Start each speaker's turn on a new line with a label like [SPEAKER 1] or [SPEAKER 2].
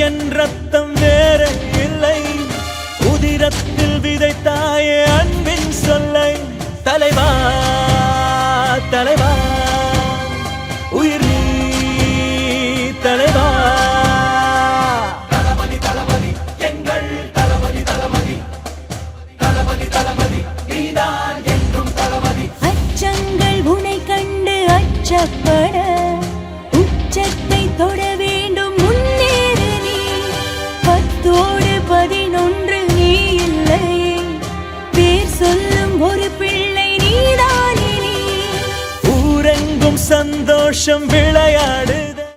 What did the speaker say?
[SPEAKER 1] என் ரத்தம் வேற இல்லை, உதிரத்தில் விதைத்தாயே அன்பின் சொல்லை. தலைவா தலைவா உயிர் நீ தலைவா. தளபதி தளபதி எங்கள் தளபதி தளபதி தளபதி தளபதி நீதான் என்றும் தளபதி.
[SPEAKER 2] அச்சங்கள் உனை கண்டு அச்சப்பட உச்சத்தை தொட வேண்டும் முன்னேறு நீ. 10ஓடு 11 நீ இல்லை, பேர் சொல்லும் ஒரு பிள்ளை நீதானே நீ.
[SPEAKER 1] ஊரெங்கும் சந்தோஷம் விளையாட